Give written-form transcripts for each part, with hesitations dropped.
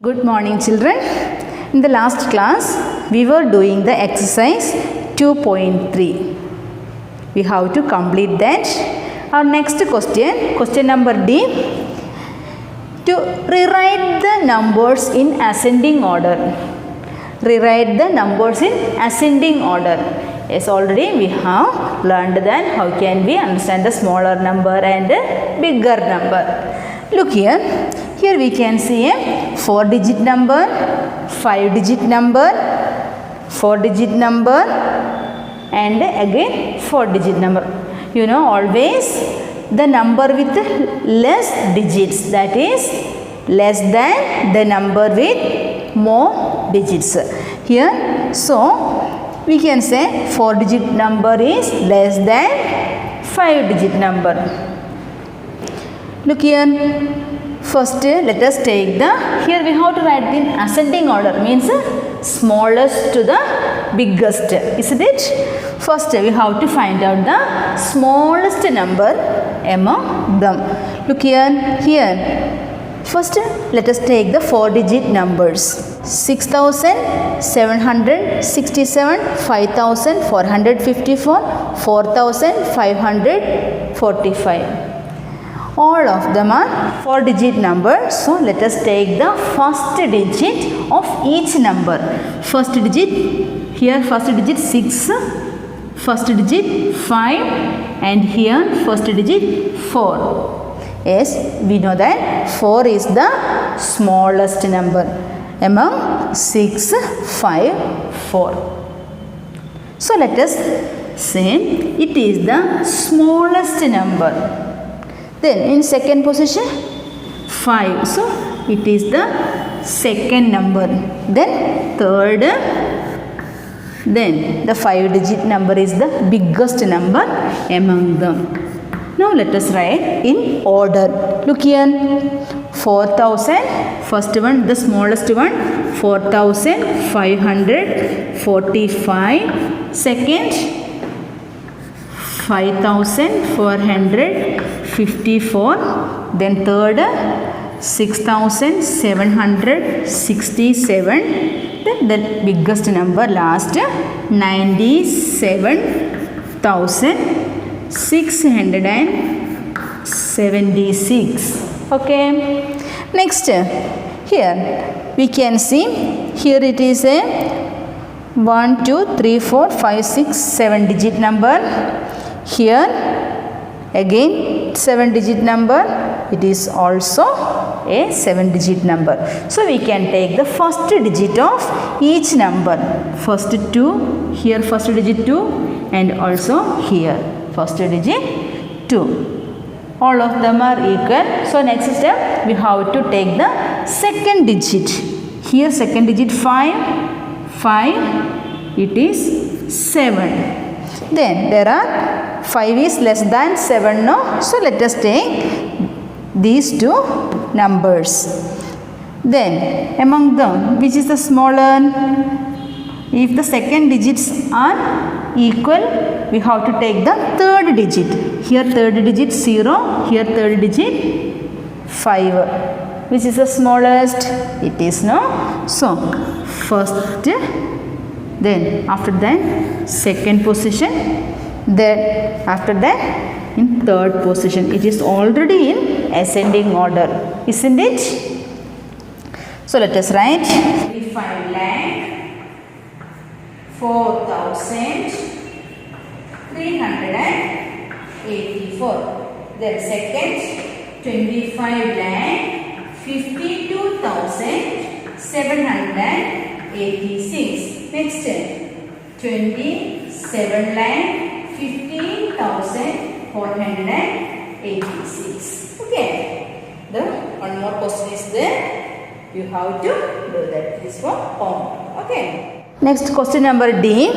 Good morning, children. In the last class, we were doing the exercise 2.3. We have to complete that. Our next question number D, to rewrite the numbers in ascending order. Rewrite the numbers in ascending order. Yes, already we have learned that how can we understand the smaller number and bigger number. Look here. Here we can see a 4-digit number, 5-digit number, 4-digit number, and again 4-digit number. You know, always the number with less digits, that is less than the number with more digits. Here, so we can say 4-digit number is less than 5-digit number. Look here. First, let us take here we have to write in ascending order, means smallest to the biggest, isn't it? First, we have to find out the smallest number among them. Look here. First, let us take the 4-digit numbers. 6,767, 5,454, 4,545. All of them are 4-digit numbers. So, let us take the first digit of each number. First digit, here first digit 6, first digit 5, and here first digit 4. Yes, we know that 4 is the smallest number among 6, 5, 4. So, let us say it is the smallest number. Then in second position 5, so it is the second number. Then third, then the 5-digit number is the biggest number among them. Now let us write in order. Look here, 4,000, first one, the smallest one, 4,545, second 5,454, then third 6,767, then the biggest number last 97,676. Okay, next here we can see, here it is a 1, 2, 3, 4, 5, 6, 7-digit number. Here again 7-digit number, it is also a 7-digit number. So we can take the first digit of each number. First 2, here first digit 2, and also here first digit 2. All of them are equal. So next step we have to take the second digit. Here second digit 5, it is 7. Then there are 5 is less than 7, no? So let us take these two numbers. Then among them, which is the smaller? If the second digits are equal, we have to take the third digit. Here third digit 0, here third digit 5. Which is the smallest? It is, no? So first, then after that second position, then after that in third position. It is already in ascending order, isn't it? So let us write 25,04,384. Then second 25,52,786. Next 27,15,486. Okay. The one more question is there. You have to do that. This for home. Okay. Next question number D.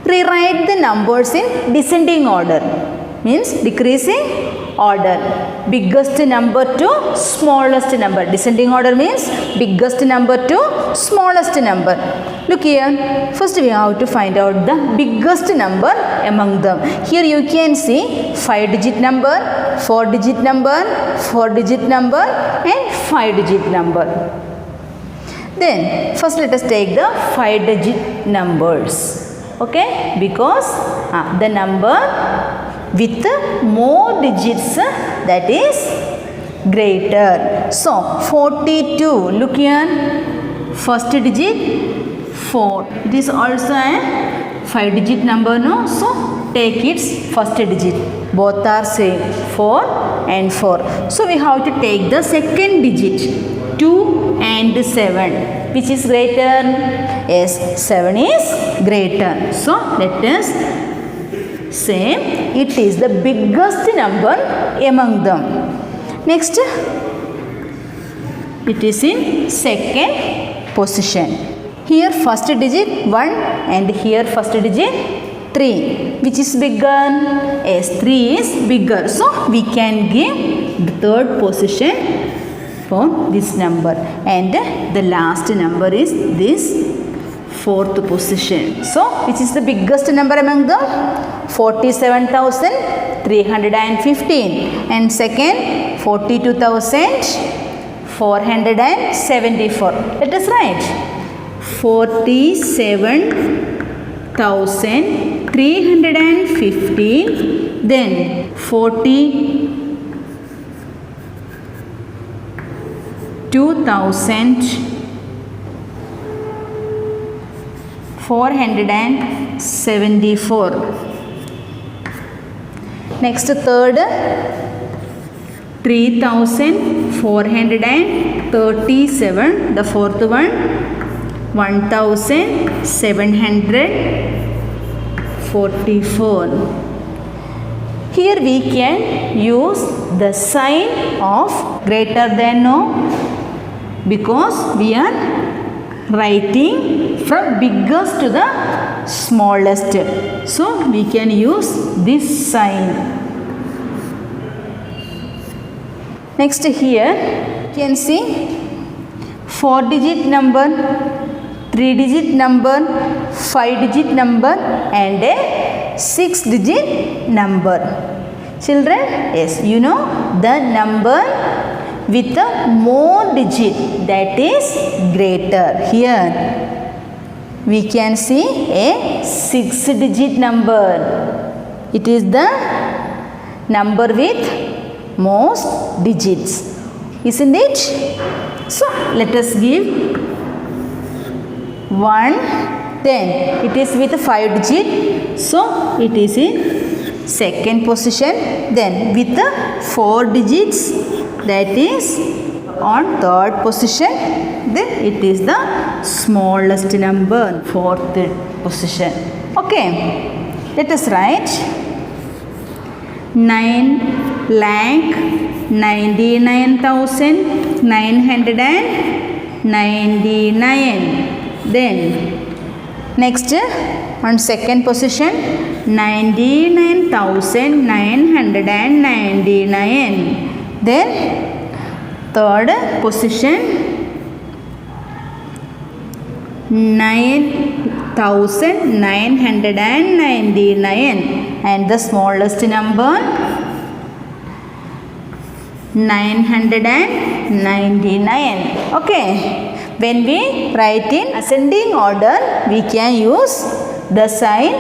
Rewrite the numbers in descending order. Means decreasing order. Biggest number to smallest number. Descending order means biggest number to smallest number. Look here. First we have to find out the biggest number among them. Here you can see 5-digit number, 4-digit number, 4-digit number, and 5-digit number. Then first let us take the 5-digit numbers. Okay, because the number with more digits, that is greater. So 42, look here, first digit 4. It is also a 5-digit number, no? So take its first digit. Both are same, 4 and 4. So we have to take the second digit, 2 and 7. Which is greater? Yes, 7 is greater. So let us say it is the biggest number among them. Next, it is in second position. Here first digit 1 and here first digit 3. Which is bigger? Yes, 3 is bigger. So we can give the third position for this number, and the last number is this fourth position. So which is the biggest number among them? 47,315, and second 42,474. Let us write 47,315, then 42,474. Next third 3,437. The fourth one 1,744. Here we can use the sign of greater than, no? Because we are writing from biggest to the smallest. So we can use this sign. Next here you can see 4-digit number, 3-digit number, 5-digit number and a 6-digit number. Children, yes, you know the number with a more digit, that is greater. Here we can see a 6-digit number. It is the number with most digits, isn't it? So let us give 1. Then it is with 5 digit, so it is in second position. Then with 4 digits, that is on third position. Then it is the smallest number, fourth position. Okay, let us write 9,99,999. Then next on second position 99,999. Then third position 9,999 and the smallest number 999. Okay. When we write in ascending order, we can use the sign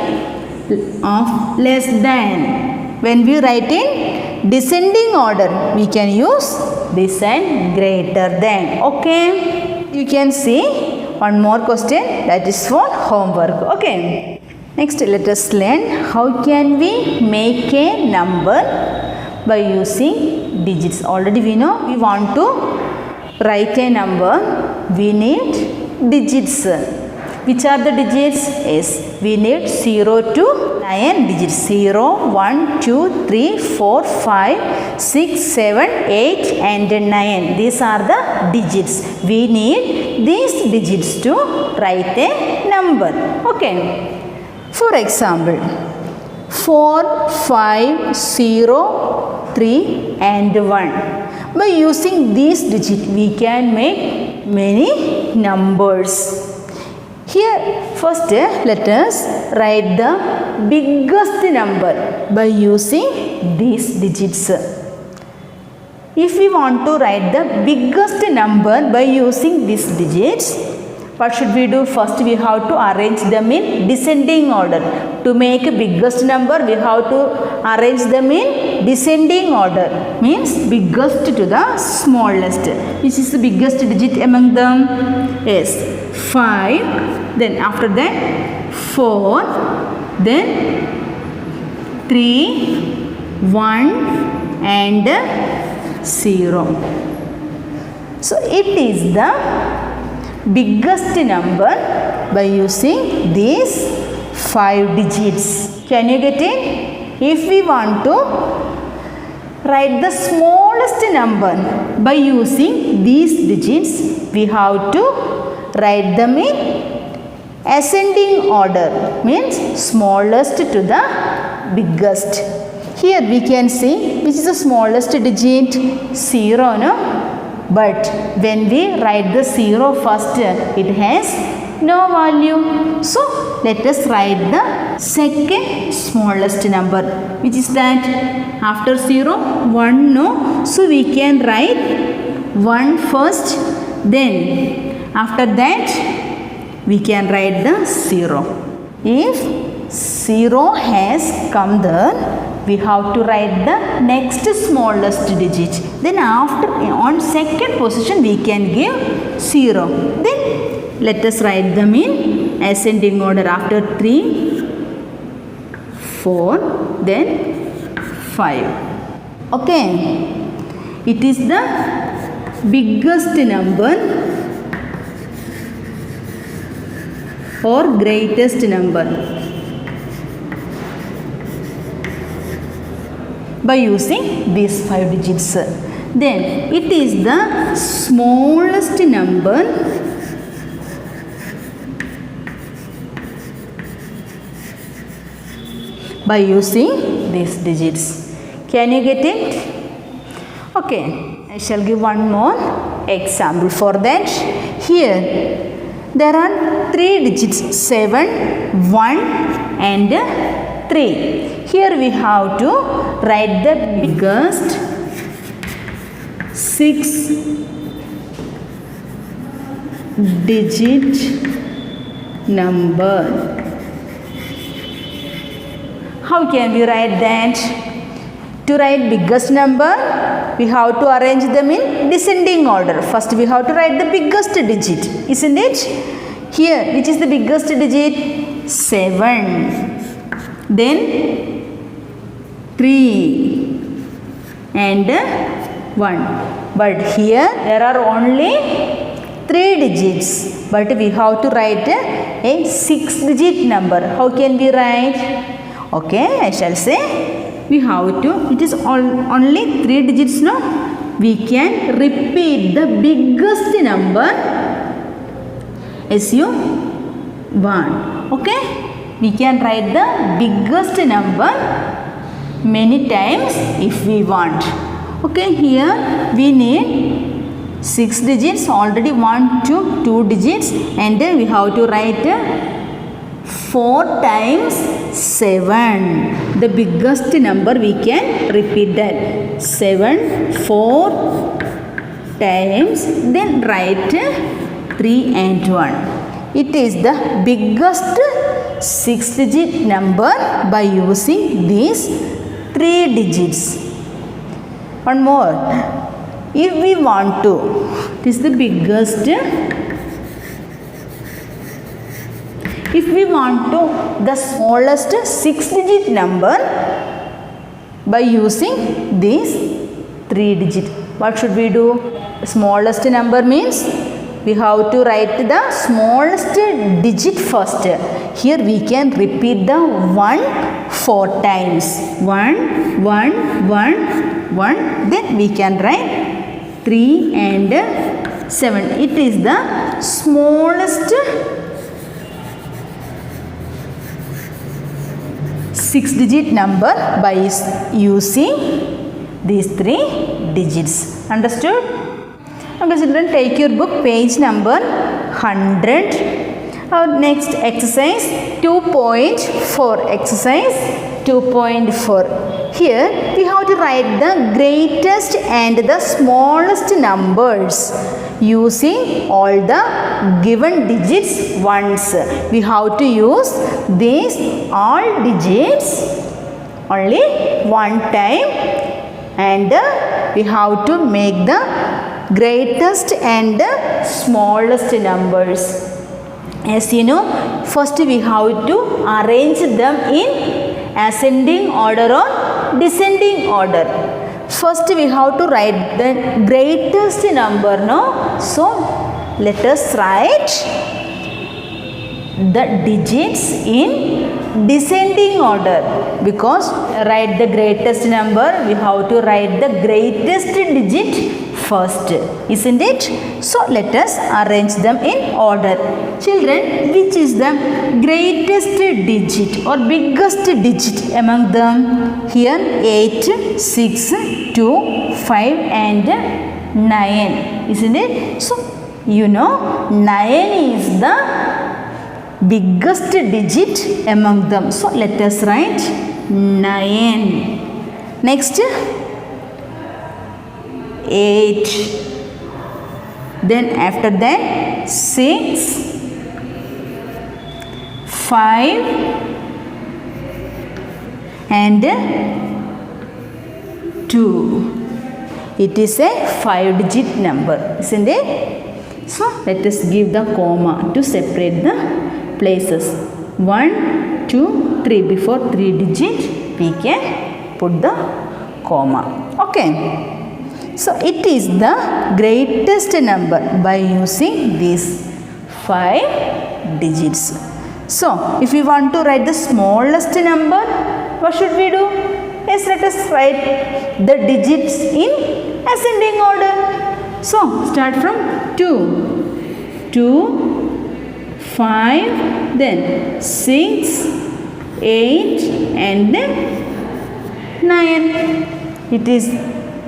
of less than. When we write in descending order, we can use this sign greater than. Okay. You can see one more question, that is for homework. Okay. Next, let us learn how can we make a number by using digits. Already we know we want to write a number, we need digits. Which are the digits? Yes, we need 0 to 9 digits. 0, 1, 2, 3, 4, 5, 6, 7, 8 and 9. These are the digits. We need these digits to write a number. Okay. For example, 4, 5, 0, 3 and 1. By using these digits, we can make many numbers. Here, first let us write the biggest number by using these digits. if we want to write the biggest number by using these digits, what should we do? First we have to arrange them in descending order. To make a biggest number, we have to arrange them in descending order. Means biggest to the smallest. Which is the biggest digit among them? Yes, 5. Then after that 4. Then 3, 1 and 0. So it is the biggest number by using these 5 digits. Can you get it? If we want to write the smallest number by using these digits, we have to write them in ascending order, means smallest to the biggest. Here we can see which is the smallest digit? 0, no? But when we write the 0 first, it has no value. So let us write the second smallest number. Which is that? After 0, 1, no? So we can write 1 first. Then after that, we can write the 0. If 0 has come there, we have to write the next smallest digit. Then after, on second position, we can give 0. Then let us write them in ascending order. After 3, 4, then 5. Okay. It is the biggest number or greatest number by using these 5 digits. Then it is the smallest number by using these digits. Can you get it? Okay, I shall give one more example for that. Here there are 3 digits, 7, 1 and 3. Here we have to write the biggest 6 digit number. How can we write that? To write biggest number, we have to arrange them in descending order. First we have to write the biggest digit, isn't it? Here, which is the biggest digit? 7. Then 3 and 1. But here there are only 3 digits. But we have to write a 6 digit number. How can we write? Okay, I shall say we have to, it is only 3 digits, no? We can repeat the biggest number as you want. Okay, we can write the biggest number many times if we want. Okay, here we need 6 digits, already 1 to 2 digits, and then we have to write 4 times 7. The biggest number we can repeat that. 7, 4 times, then write 3 and 1. It is the biggest 6 digit number by using these 3 digits. One more. If we want to, it is the biggest. If we want to, the smallest 6 digit number by using these 3 digit. What should we do? Smallest number means we have to write the smallest digit first. Here we can repeat the 1 4 times. 1, 1, 1, 1. Then we can write 3 and 7. It is the smallest 6 digit number by using these 3 digits. Understood? Okay, children, take your book, page number 100. Our next exercise 2.4. Exercise 2.4. here we have to write the greatest and the smallest numbers using all the given digits once. We have to use these all digits only one time, and we have to make the greatest and the smallest numbers. As you know, first we have to arrange them in ascending order or descending order. First we have to write the greatest number, no? So let us write the digits in descending order, because write the greatest number, we have to write the greatest digit first, isn't it? So let us arrange them in order. Children, which is the greatest digit or biggest digit among them? Here 8, 6, 2, 5 and 9, isn't it? So you know 9 is the biggest digit among them. So let us write 9. Next 8. Then after that 6, 5 and 2. It is a 5-digit number, isn't it? So let us give the comma to separate the places. 1, 2, 3. Before 3 digits we can put the comma. Okay. So it is the greatest number by using these 5 digits. So if we want to write the smallest number, what should we do? Yes, let us write the digits in ascending order. So start from 2, 5, then 6, 8 and then 9. It is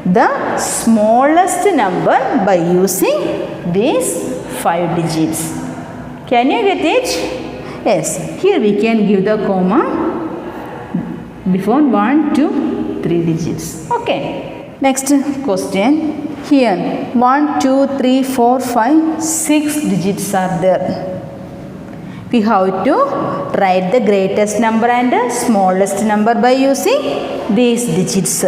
the smallest number by using these 5 digits. Can you get it? Yes, here we can give the comma before 1, 2, 3 digits. Okay. Next question. Here 1, 2, 3, 4, 5, 6 digits are there. We have to write the greatest number and the smallest number by using these digits.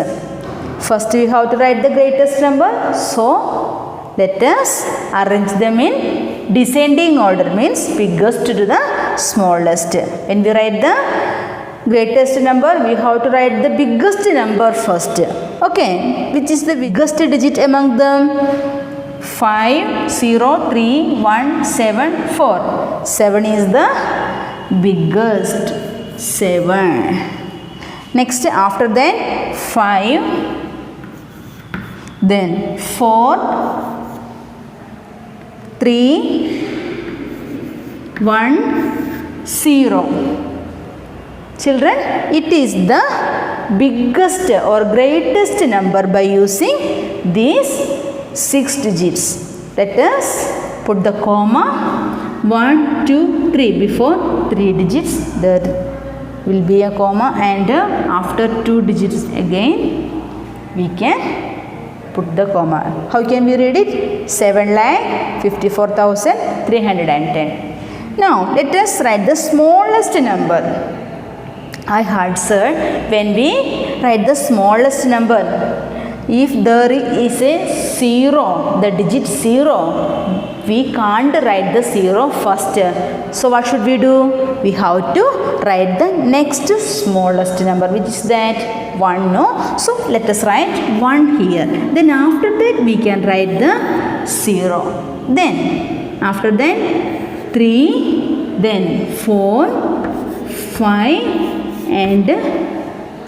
First we have to write the greatest number. So let us arrange them in descending order, means biggest to the smallest. When we write the greatest number, we have to write the biggest number first. Okay, which is the biggest digit among them? 5, 0, 3, 1, 7, 4. 7 is the biggest. 7. Next, after that 5, then 4, 3, 1, 0. Children, it is the biggest or greatest number by using these 6 digits. Let us put the comma 1, 2, 3 before 3 digits. There will be a comma, and after 2 digits again we can put the comma. How can we read it? 7,54,310. Now let us write the smallest number. I had said when we write the smallest number, if there is a 0, the digit 0, we can't write the 0 first. So what should we do? We have to write the next smallest number, which is that 1, no? So let us write 1 here. Then after that we can write the 0. Then after that 3, then 4, 5 and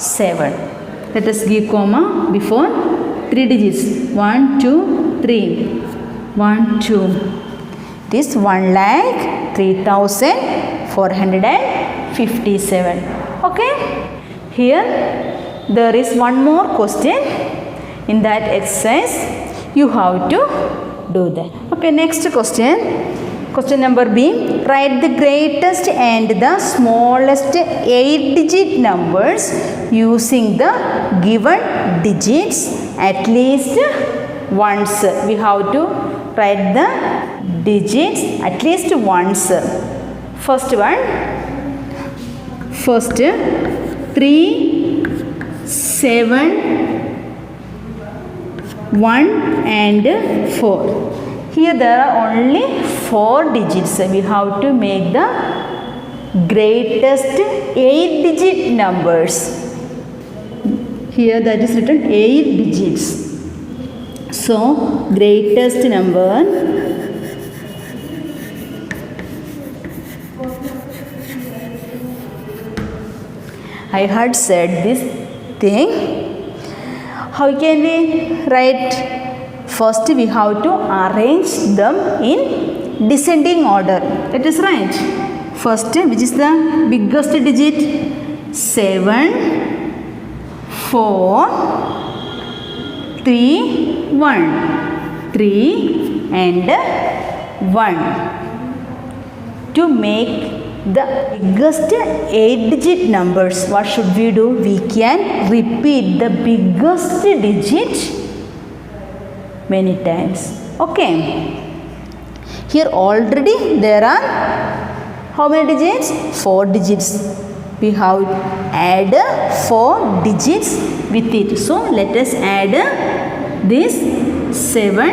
7. Let us give comma before 3 digits. 1, 2, 3. 1, 2. It is 1,03,457. Okay. Here there is one more question in that exercise. You have to do that. Okay. Next question. Question number B. write the greatest and the smallest 8-digit numbers using the given digits at least once. We have to write the digits at least once. First 3, 7, 1 and 4. Here there are only 4 digits. We have to make the greatest 8-digit numbers. Here that is written 8 digits. So greatest number I had said this thing. How can we write? First we have to arrange them in descending order. Let us write. First, which is the biggest digit? 7, 4, 3, 1. 3 and 1. To make the biggest 8-digit numbers, what should we do? We can repeat the biggest digit many times. Okay. Here already there are how many digits? 4 digits. We have add 4 digits with it. So let us add this 7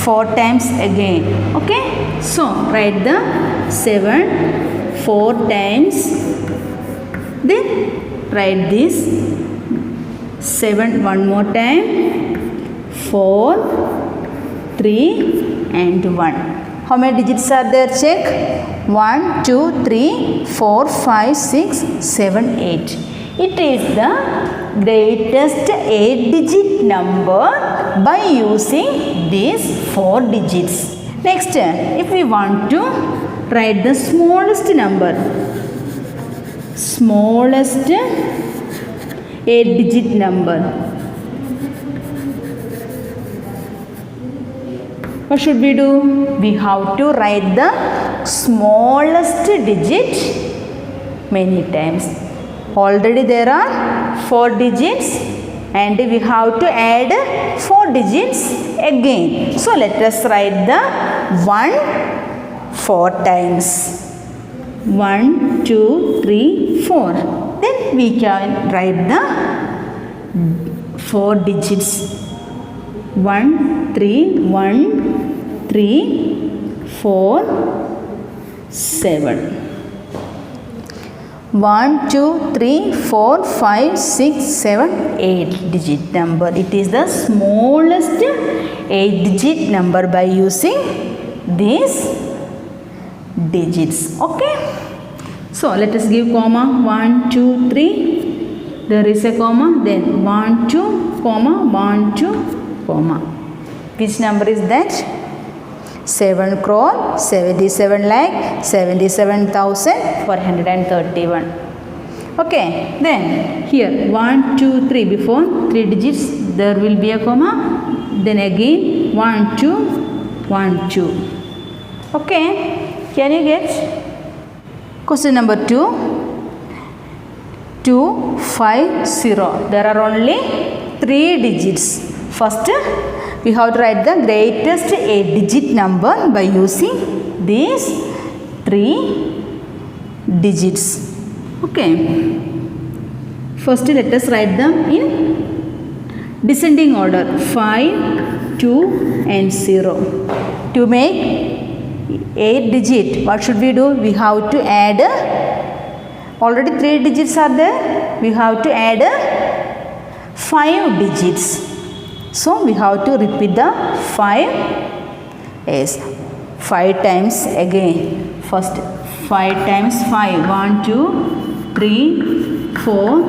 4 times again. Okay. So write the 7 4 times. Then write this 7 one more time. 4, 3 and 1. How many digits are there? Check. 1, 2, 3, 4, 5, 6, 7, 8. It is the greatest 8-digit number by using these 4 digits. Next, if we want to write the smallest number, smallest 8-digit number, what should we do? We have to write the smallest digit many times. Already there are 4 digits and we have to add 4 digits again. So let us write the 1 4 times. 1, 2, 3, 4. Then we can write the 4 digits. 1, 3, 1, 3, 4, 7. 1, 2, 3, 4, 5, 6, 7, 8 digit number. It is the smallest 8 digit number by using these digits. Okay. So let us give comma. 1, 2, 3. There is a comma. Then 1, 2, comma, 1, 2, comma. Which number is that? 7 crore, 77 lakh, 77,431. Okay, then here 1, 2, 3 before 3 digits there will be a comma. Then again 1, 2, 1, 2. Okay, can you get? Question number 2. 2, 5, 0. There are only 3 digits. First, we have to write the greatest 8-digit number by using these 3 digits. Okay. First, let us write them in descending order. 5, 2 and 0. To make 8 digit, what should we do? We have to add, already 3 digits are there. We have to add 5 digits. So we have to repeat the 5 as 5 times again. First 5 times 5. 1, 2, 3, 4,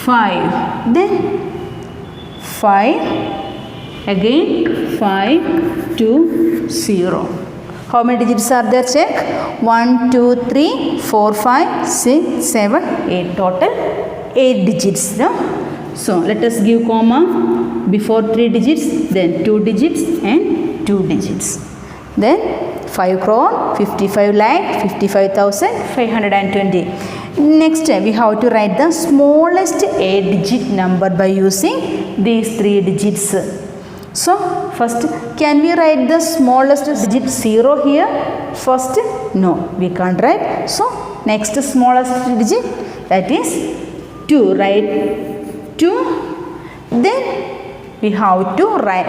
5. Then 5 again 5, 2, 0. How many digits are there? Check. 1, 2, 3, 4, 5, 6, 7, 8. Total 8 digits. No? So let us give comma before 3 digits, then 2 digits and 2 digits. then 5 crore, 55 lakh, 55,520. Next, we have to write the smallest 8-digit number by using these 3 digits. So, first, can we write the smallest digit 0 here? First, no, we can't write. So, next smallest digit, that is 2. Write 2. Then, we have to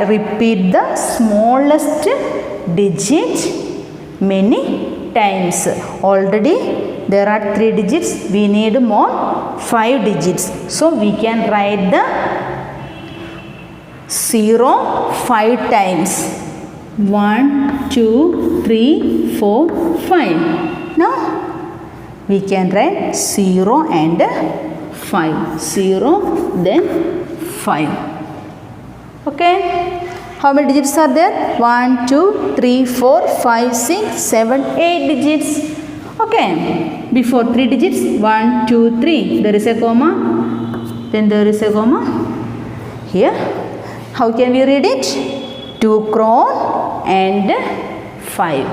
repeat the smallest digit many times. Already there are 3 digits, we need more 5 digits. So we can write the 0 5 times. 1 2 3 4 5. Now we can write 0 and 5. 0 then 5. Okay. How many digits are there? 1, 2, 3, 4, 5, 6, 7, 8 digits. Okay. Before 3 digits, 1, 2, 3. There is a comma. Then there is a comma. Here. How can we read it? 2 crore and 5.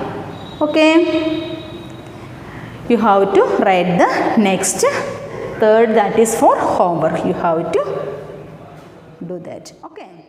Okay. You have to write the next third, that is for homework. You have to do that. Okay.